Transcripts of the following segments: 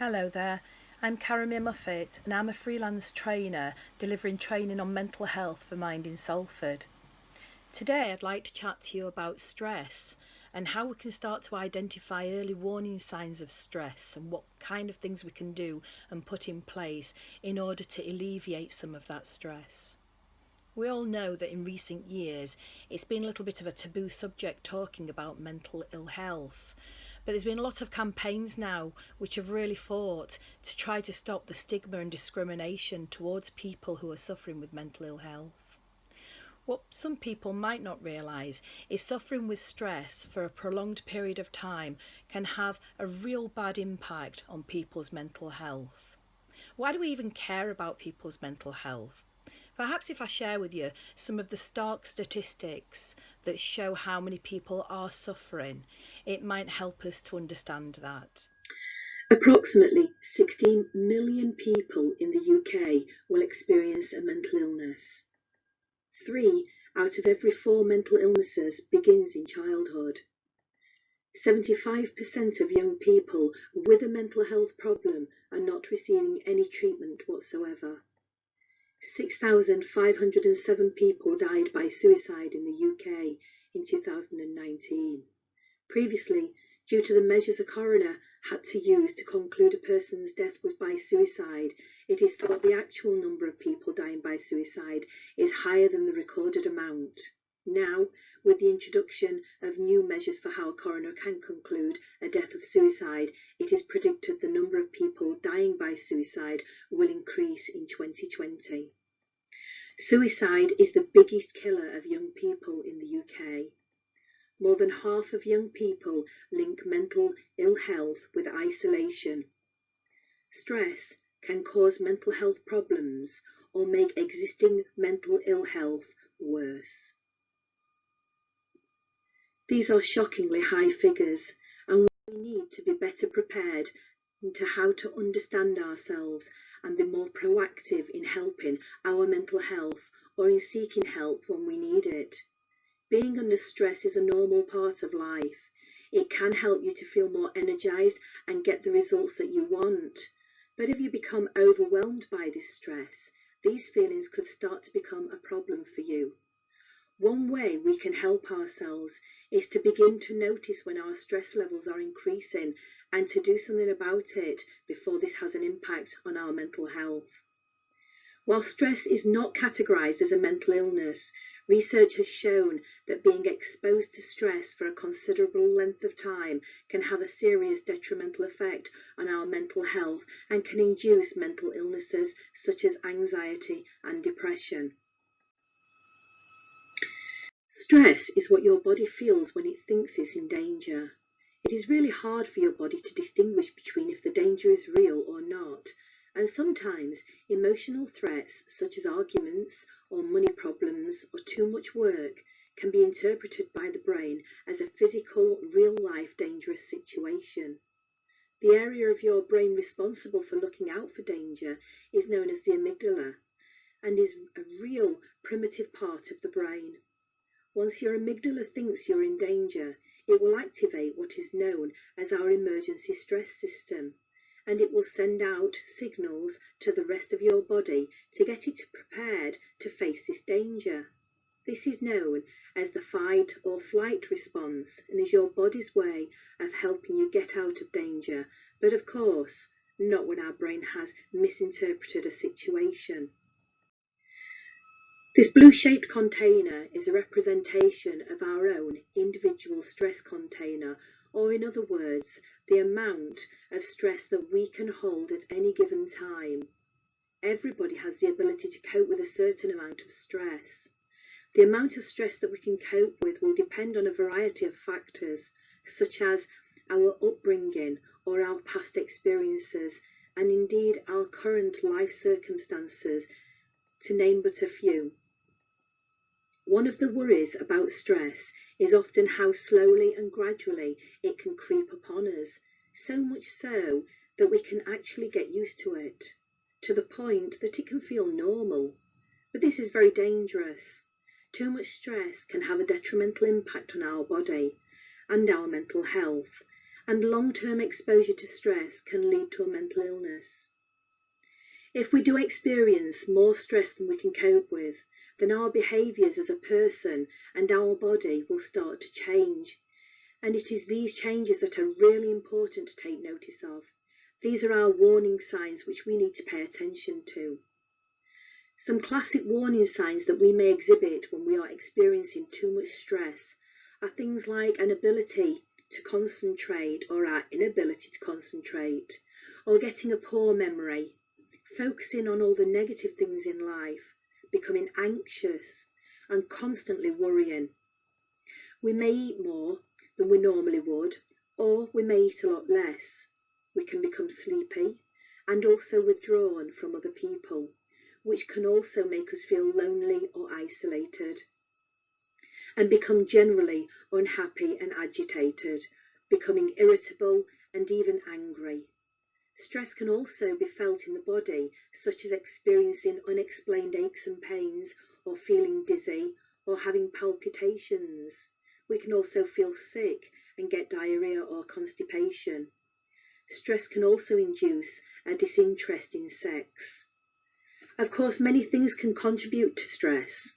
Hello there, I'm Caramia Muffet and I'm a freelance trainer delivering training on mental health for Mind in Salford. Today I'd like to chat to you about stress and how we can start to identify early warning signs of stress and what kind of things we can do and put in place in order to alleviate some of that stress. We all know that in recent years it's been a little bit of a taboo subject talking about mental ill health, but there's been a lot of campaigns now which have really fought to try to stop the stigma and discrimination towards people who are suffering with mental ill health. What some people might not realise is suffering with stress for a prolonged period of time can have a real bad impact on people's mental health. Why do we even care about people's mental health? Perhaps if I share with you some of the stark statistics that show how many people are suffering, it might help us to understand that. Approximately 16 million people in the UK will experience a mental illness. 3 out of every 4 mental illnesses begins in childhood. 75% of young people with a mental health problem are not receiving any treatment whatsoever. 6,507 people died by suicide in the UK in 2019. Previously, due to the measures a coroner had to use to conclude a person's death was by suicide, it is thought the actual number of people dying by suicide is higher than the recorded amount. Now, with the introduction of new measures for how a coroner can conclude a death of suicide, it is predicted the number of people dying by suicide will increase in 2020. Suicide is the biggest killer of young people in the UK. More than half of young people link mental ill health with isolation. Stress can cause mental health problems or make existing mental ill health worse. These are shockingly high figures, and we need to be better prepared into how to understand ourselves and be more proactive in helping our mental health or in seeking help when we need it. Being under stress is a normal part of life. It can help you to feel more energized and get the results that you want. But if you become overwhelmed by this stress, these feelings could start to become a problem for you. One way we can help ourselves is to begin to notice when our stress levels are increasing and to do something about it before this has an impact on our mental health. While stress is not categorized as a mental illness, research has shown that being exposed to stress for a considerable length of time can have a serious detrimental effect on our mental health and can induce mental illnesses such as anxiety and depression. Stress is what your body feels when it thinks it's in danger. It is really hard for your body to distinguish between if the danger is real or not, and sometimes emotional threats such as arguments or money problems or too much work can be interpreted by the brain as a physical, real-life dangerous situation. The area of your brain responsible for looking out for danger is known as the amygdala and is a real primitive part of the brain. Once your amygdala thinks you're in danger, it will activate what is known as our emergency stress system, and it will send out signals to the rest of your body to get it prepared to face this danger. This is known as the fight or flight response and is your body's way of helping you get out of danger, but of course, not when our brain has misinterpreted a situation. This blue-shaped container is a representation of our own individual stress container, or in other words, the amount of stress that we can hold at any given time. Everybody has the ability to cope with a certain amount of stress. The amount of stress that we can cope with will depend on a variety of factors, such as our upbringing or our past experiences, and indeed our current life circumstances, to name but a few. One of the worries about stress is often how slowly and gradually it can creep upon us, so much so that we can actually get used to it, to the point that it can feel normal. But this is very dangerous. Too much stress can have a detrimental impact on our body and our mental health, and long-term exposure to stress can lead to a mental illness. If we do experience more stress than we can cope with, then our behaviours as a person and our body will start to change. And it is these changes that are really important to take notice of. These are our warning signs which we need to pay attention to. Some classic warning signs that we may exhibit when we are experiencing too much stress are things like an ability to concentrate or our inability to concentrate, or getting a poor memory, focusing on all the negative things in life, becoming anxious and constantly worrying. We may eat more than we normally would, or we may eat a lot less. We can become sleepy and also withdrawn from other people, which can also make us feel lonely or isolated, and become generally unhappy and agitated, becoming irritable and even angry. Stress can also be felt in the body, such as experiencing unexplained aches and pains, or feeling dizzy, or having palpitations. We can also feel sick and get diarrhea or constipation. Stress can also induce a disinterest in sex. Of course, many things can contribute to stress.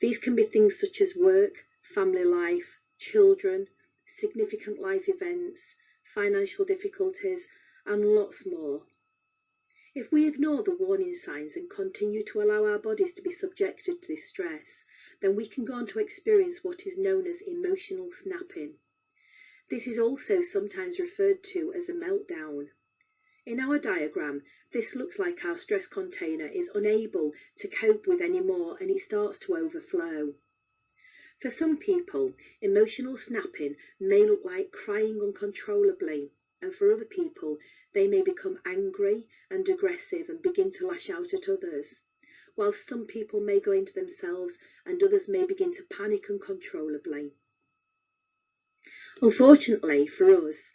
These can be things such as work, family life, children, significant life events, financial difficulties, and lots more. If we ignore the warning signs and continue to allow our bodies to be subjected to this stress, then we can go on to experience what is known as emotional snapping. This is also sometimes referred to as a meltdown. In our diagram, this looks like our stress container is unable to cope with any more and it starts to overflow. For some people, emotional snapping may look like crying uncontrollably, and for other people, they may become angry and aggressive and begin to lash out at others, while some people may go into themselves and others may begin to panic uncontrollably. Unfortunately for us,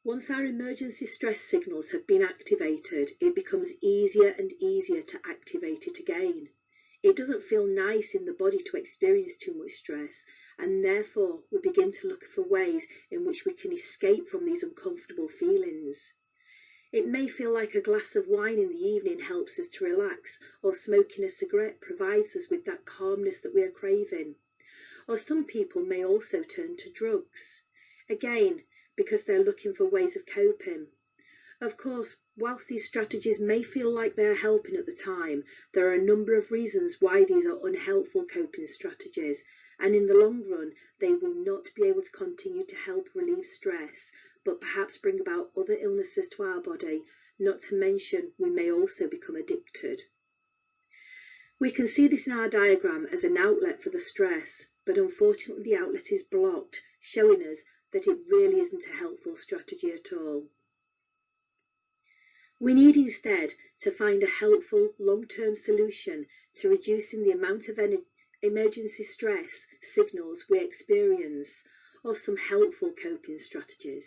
once our emergency stress signals have been activated, it becomes easier and easier to activate it again. It doesn't feel nice in the body to experience too much stress, and therefore we begin to look for ways in which we can escape from these uncomfortable feelings. It may feel like a glass of wine in the evening helps us to relax, or smoking a cigarette provides us with that calmness that we are craving. Or some people may also turn to drugs, again, because they're looking for ways of coping. Of course, whilst these strategies may feel like they're helping at the time, there are a number of reasons why these are unhelpful coping strategies, and in the long run, they will not be able to continue to help relieve stress, but perhaps bring about other illnesses to our body, not to mention we may also become addicted. We can see this in our diagram as an outlet for the stress, but unfortunately the outlet is blocked, showing us that it really isn't a helpful strategy at all. We need instead to find a helpful long-term solution to reducing the amount of emergency stress signals we experience, or some helpful coping strategies.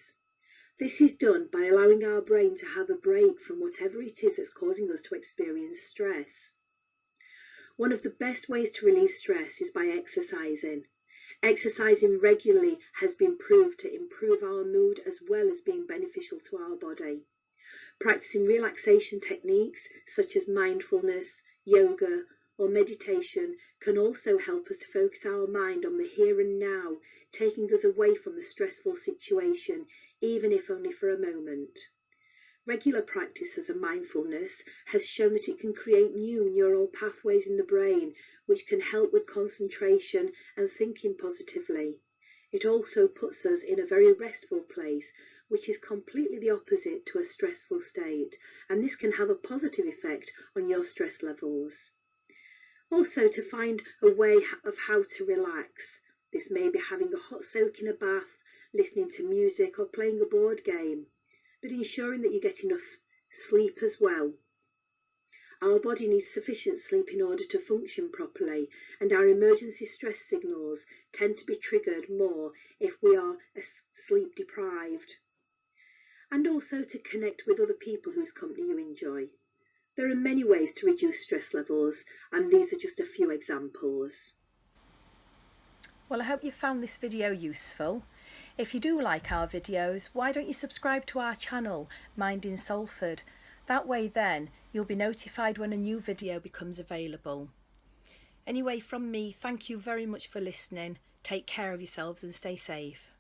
This is done by allowing our brain to have a break from whatever it is that's causing us to experience stress. One of the best ways to relieve stress is by exercising. Exercising regularly has been proved to improve our mood as well as being beneficial to our body. Practicing relaxation techniques such as mindfulness, yoga, or meditation can also help us to focus our mind on the here and now, taking us away from the stressful situation, even if only for a moment. Regular practice as a mindfulness has shown that it can create new neural pathways in the brain, which can help with concentration and thinking positively. It also puts us in a very restful place, which is completely the opposite to a stressful state, and this can have a positive effect on your stress levels. Also, to find a way of how to relax. This may be having a hot soak in a bath, listening to music, or playing a board game, but ensuring that you get enough sleep as well. Our body needs sufficient sleep in order to function properly, and our emergency stress signals tend to be triggered more if we are sleep deprived. And also to connect with other people whose company you enjoy. There are many ways to reduce stress levels, and these are just a few examples. Well, I hope you found this video useful. If you do like our videos, why don't you subscribe to our channel, Mind in Salford? That way then you'll be notified when a new video becomes available. Anyway, from me, thank you very much for listening. Take care of yourselves and stay safe.